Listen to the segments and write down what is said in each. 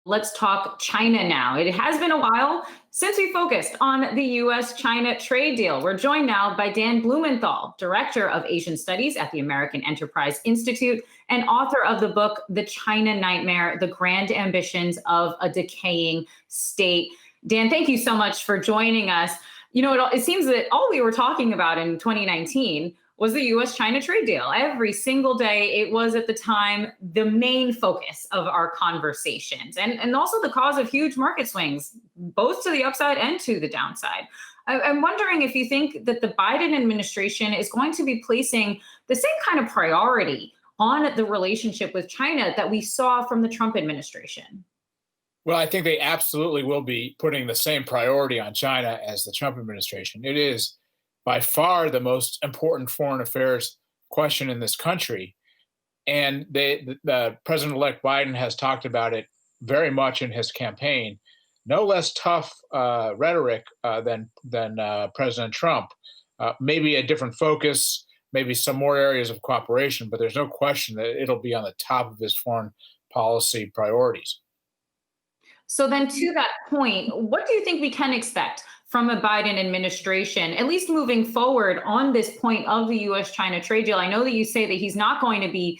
Let's talk China now. It has been a while since we focused on the U.S. China trade deal. We're joined now by Dan Blumenthal, Director of Asian Studies at the American Enterprise Institute and author of the book, The China Nightmare: The Grand Ambitions of a Decaying State. Dan, thank you so much for joining us. You know, it seems that all we were talking about in 2019 was the U.S. China trade deal. Every single day, it was at the time the main focus of our conversations, and also the cause of huge market swings, both to the upside and to the downside. I'm wondering if you think that the Biden administration is going to be placing the same kind of priority on the relationship with China that we saw from the Trump administration. Well, I think they absolutely will be putting the same priority on China as the Trump administration. It is by far the most important foreign affairs question in this country. And the President-elect Biden has talked about it very much in his campaign. No less tough rhetoric than President Trump. Maybe a different focus, maybe some more areas of cooperation, but there's no question that it'll be on the top of his foreign policy priorities. So then to that point, what do you think we can expect from a Biden administration, at least moving forward on this point of the U.S.-China trade deal? I know that you say that he's not going to be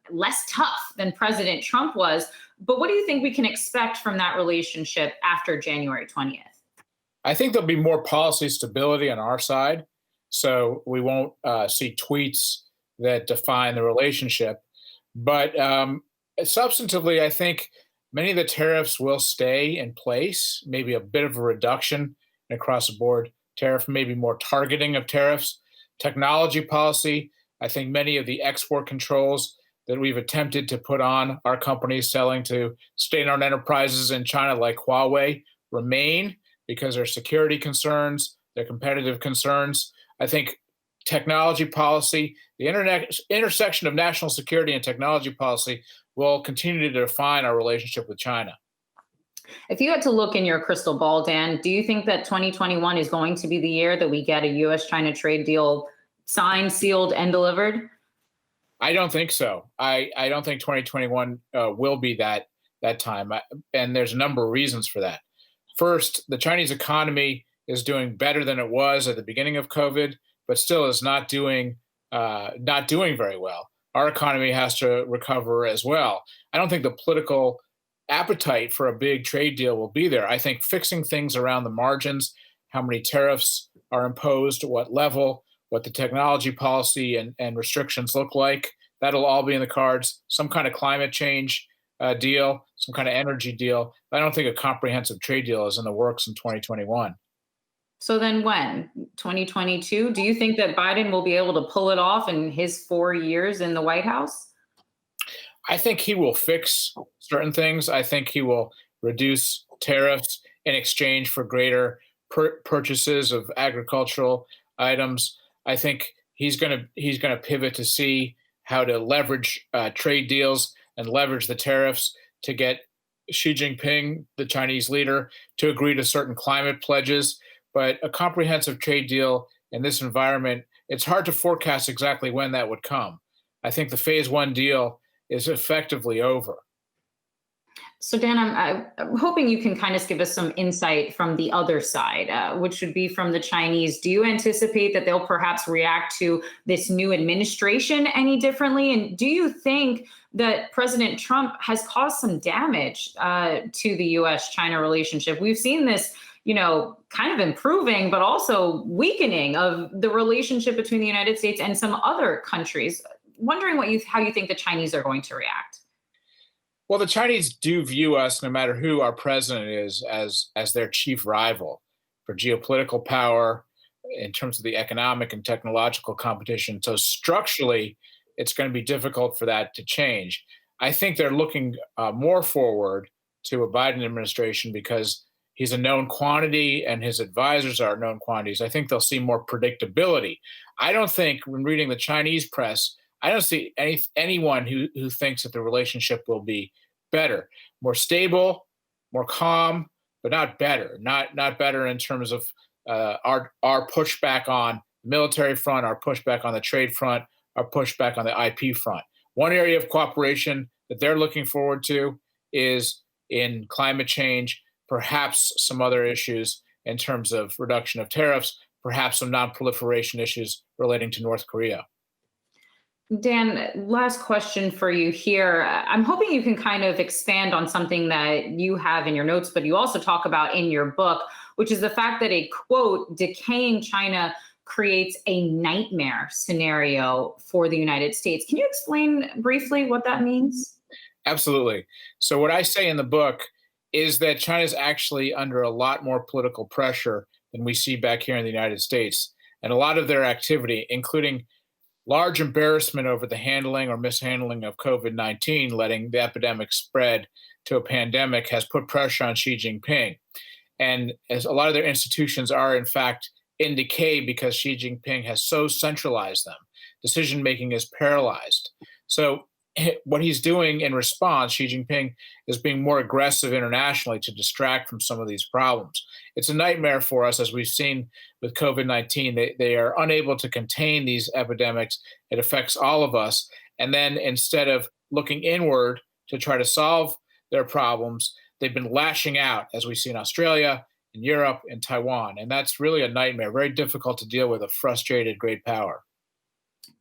less tough than President Trump was, but what do you think we can expect from that relationship after January 20th? I think there'll be more policy stability on our side, so we won't see tweets that define the relationship. But substantively, I think many of the tariffs will stay in place, maybe a bit of a reduction in across the board tariff, maybe more targeting of tariffs. Technology policy, I think many of the export controls that we've attempted to put on our companies selling to state-owned enterprises in China like Huawei remain because their security concerns, their competitive concerns. I think technology policy, the intersection of national security and technology policy will continue to define our relationship with China. If you had to look in your crystal ball, Dan, do you think that 2021 is going to be the year that we get a U.S.-China trade deal signed, sealed, and delivered? I don't think so. I don't think 2021 will be that time. And there's a number of reasons for that. First, the Chinese economy is doing better than it was at the beginning of COVID, but still is not doing very well. Our economy has to recover as well. I don't think the political appetite for a big trade deal will be there. I think fixing things around the margins, how many tariffs are imposed, what level, what the technology policy and restrictions look like, that'll all be in the cards. Some kind of climate change deal, some kind of energy deal. I don't think a comprehensive trade deal is in the works in 2021. So then when? 2022? Do you think that Biden will be able to pull it off in his 4 years in the White House? I think he will fix certain things. I think he will reduce tariffs in exchange for greater purchases of agricultural items. I think he's going to pivot to see how to leverage trade deals and leverage the tariffs to get Xi Jinping, the Chinese leader, to agree to certain climate pledges. But a comprehensive trade deal in this environment, it's hard to forecast exactly when that would come. I think the phase one deal is effectively over. So Dan, I'm hoping you can kind of give us some insight from the other side, which would be from the Chinese. Do you anticipate that they'll perhaps react to this new administration any differently? And do you think that President Trump has caused some damage to the U.S.-China relationship? We've seen this, kind of improving, but also weakening of the relationship between the United States and some other countries. Wondering how you think the Chinese are going to react. Well, the Chinese do view us, no matter who our president is, as their chief rival for geopolitical power in terms of the economic and technological competition. So structurally, it's going to be difficult for that to change. I think they're looking more forward to a Biden administration because he's a known quantity and his advisors are known quantities. I think they'll see more predictability. I don't think, when reading the Chinese press, I don't see anyone who thinks that the relationship will be better, more stable, more calm, but not better. Not better in terms of our pushback on the military front, our pushback on the trade front, our pushback on the IP front. One area of cooperation that they're looking forward to is in climate change, perhaps some other issues in terms of reduction of tariffs, perhaps some non-proliferation issues relating to North Korea. Dan, last question for you here. I'm hoping you can kind of expand on something that you have in your notes, but you also talk about in your book, which is the fact that a quote, decaying China creates a nightmare scenario for the United States. Can you explain briefly what that means? Absolutely. So, what I say in the book is that China is actually under a lot more political pressure than we see back here in the United States. And a lot of their activity, including large embarrassment over the handling or mishandling of COVID-19, letting the epidemic spread to a pandemic, has put pressure on Xi Jinping. And as a lot of their institutions are, in fact, in decay because Xi Jinping has so centralized them. Decision making is paralyzed. So, what he's doing in response, Xi Jinping, is being more aggressive internationally to distract from some of these problems. It's a nightmare for us, as we've seen with COVID-19. They are unable to contain these epidemics. It affects all of us. And then instead of looking inward to try to solve their problems, they've been lashing out, as we see in Australia, in Europe, and Taiwan. And that's really a nightmare, very difficult to deal with a frustrated great power.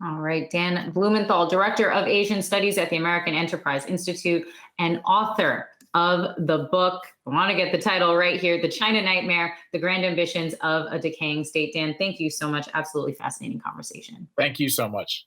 All right, Dan Blumenthal, Director of Asian Studies at the American Enterprise Institute and author of the book. I want to get the title right here, The China Nightmare, The Grand Ambitions of a Decaying State. Dan, thank you so much. Absolutely fascinating conversation. Thank you so much.